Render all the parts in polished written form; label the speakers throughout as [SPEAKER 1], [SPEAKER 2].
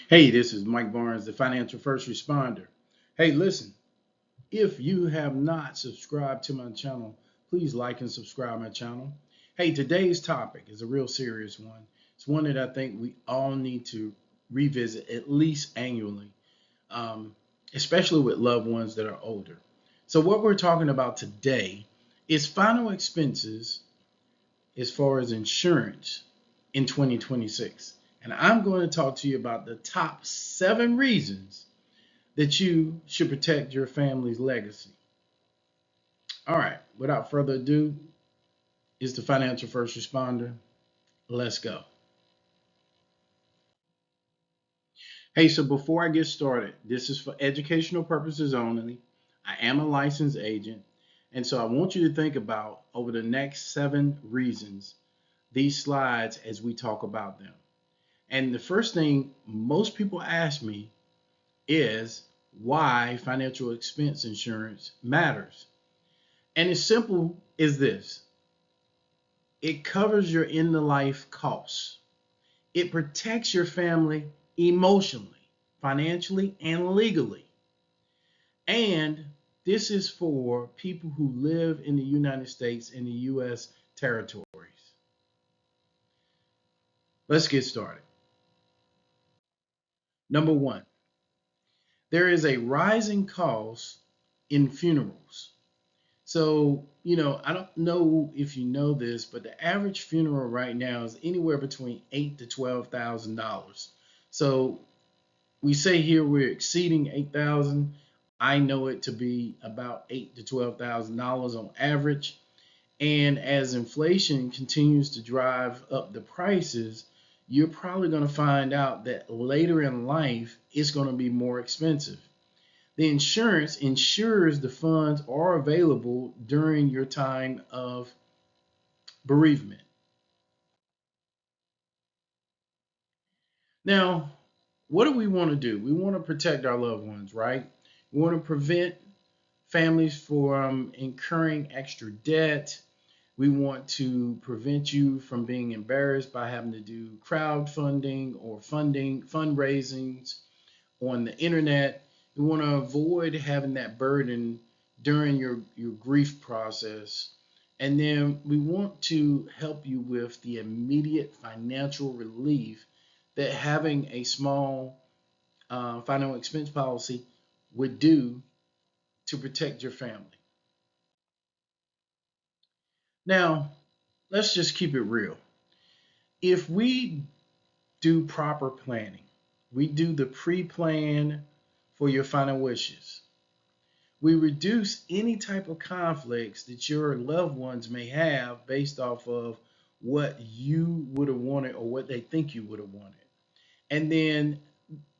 [SPEAKER 1] Hey, this is Mike Barnes, the financial first responder. Hey, listen, if you have not subscribed to my channel, please like and subscribe my channel. Hey, today's topic is a real serious one. It's one that I think we all need to revisit at least annually, um, especially with loved ones that are older. So, what we're talking about today is final expenses as far as insurance in 2026. And I'm going to talk to you about the top 7 reasons that you should protect your family's legacy. All right, without further ado, is the financial first responder. Let's go. Hey, so before I get started, this is for educational purposes only. I am a licensed agent, and so I want you to think about over the next 7 reasons these slides as we talk about them. And the first thing most people ask me is why financial expense insurance matters. And it's simple as this: it covers your end of life costs, it protects your family emotionally, financially, and legally. And this is for people who live in the United States and the U.S. territories. Let's get started. Number one, there is a rising cost in funerals. So, I don't know if you know this, but the average funeral right now is anywhere between $8,000 to $12,000. So we say here we're exceeding 8,000. I know it to be about $8,000 to $12,000 on average. And as inflation continues to drive up the prices, you're probably going to find out that later in life it's going to be more expensive. The insurance ensures the funds are available during your time of bereavement. Now, what do we want to do? We want to protect our loved ones, right? We want to prevent families from incurring extra debt. We want to prevent you from being embarrassed by having to do crowdfunding or fundraisings on the internet. We want to avoid having that burden during your grief process. And then we want to help you with the immediate financial relief that having a small final expense policy would do to protect your family. Now, let's just keep it real. If we do proper planning, we do the pre plan for your final wishes, we reduce any type of conflicts that your loved ones may have based off of what you would have wanted or what they think you would have wanted. And then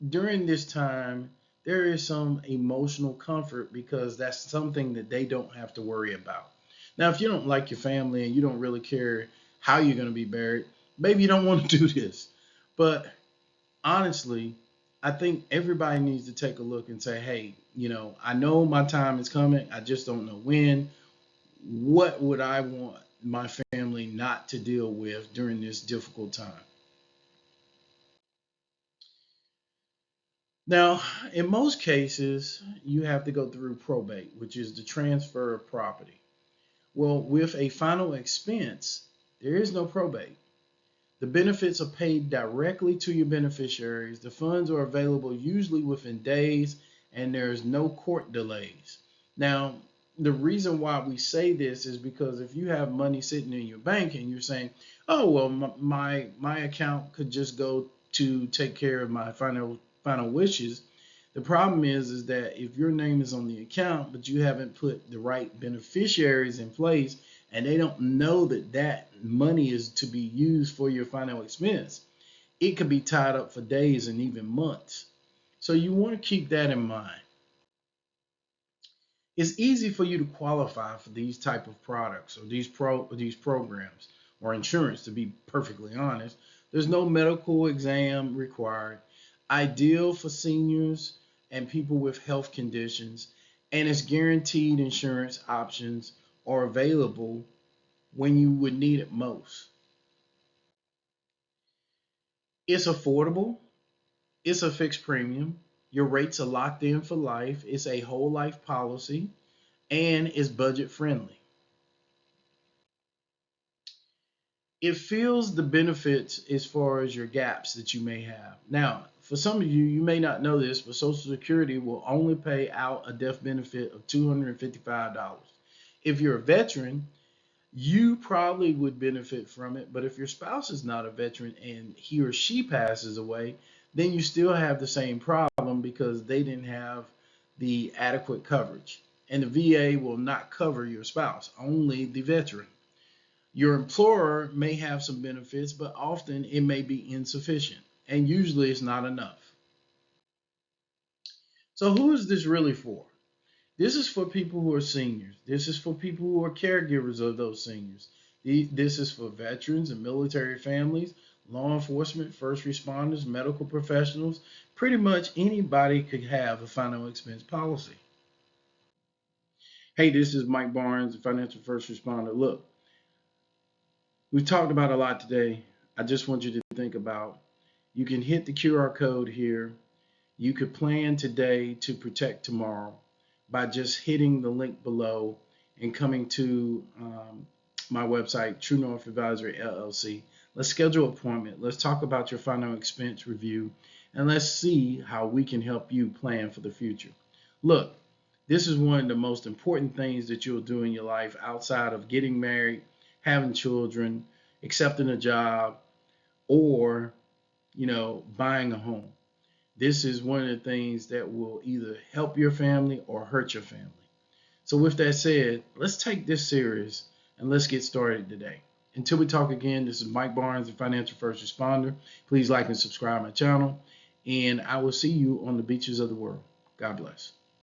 [SPEAKER 1] during this time, there is some emotional comfort because that's something that they don't have to worry about. Now, if you don't like your family and you don't really care how you're going to be buried, maybe you don't want to do this. But honestly, I think everybody needs to take a look and say, hey, I know my time is coming. I just don't know when. What would I want my family not to deal with during this difficult time? Now, in most cases, you have to go through probate, which is the transfer of property. Well, with a final expense, there is no probate. The benefits are paid directly to your beneficiaries. The funds are available usually within days, and there's no court delays. Now, the reason why we say this is because if you have money sitting in your bank and you're saying, "Oh, well, my account could just go to take care of my final wishes," the problem is that if your name is on the account but you haven't put the right beneficiaries in place and they don't know that that money is to be used for your final expense, it could be tied up for days and even months. So you want to keep that in mind. It's easy for you to qualify for these type of products or these programs or insurance, to be perfectly honest. There's no medical exam required. Ideal for seniors and people with health conditions, and its guaranteed insurance options are available when you would need it most. It's affordable, It's a fixed premium. Your rates are locked in for life. It's a whole life policy and it's budget friendly. It fills the benefits as far as your gaps that you may have. Now, for some of you, you may not know this, but Social Security will only pay out a death benefit of $255. If you're a veteran, you probably would benefit from it, but if your spouse is not a veteran and he or she passes away, then you still have the same problem because they didn't have the adequate coverage. And the VA will not cover your spouse, only the veteran. Your employer may have some benefits, but often it may be insufficient, and usually it's not enough. So, who is this really for? This is for people who are seniors. This is for people who are caregivers of those seniors. This is for veterans and military families, law enforcement, first responders, medical professionals. Pretty much anybody could have a final expense policy. Hey, this is Mike Barnes, financial first responder. Look, we've talked about a lot today. I just want you to think about you can hit the QR code here. You could plan today to protect tomorrow by just hitting the link below and coming to my website, True North Advisory LLC. Let's schedule an appointment. Let's talk about your final expense review, and let's see how we can help you plan for the future. Look, this is one of the most important things that you'll do in your life outside of getting married, having children, accepting a job, or buying a home. This is one of the things that will either help your family or hurt your family. So, with that said, let's take this serious and let's get started today. Until we talk again, this is Mike Barnes, the Financial First Responder. Please like and subscribe my channel, and I will see you on the beaches of the world. God bless.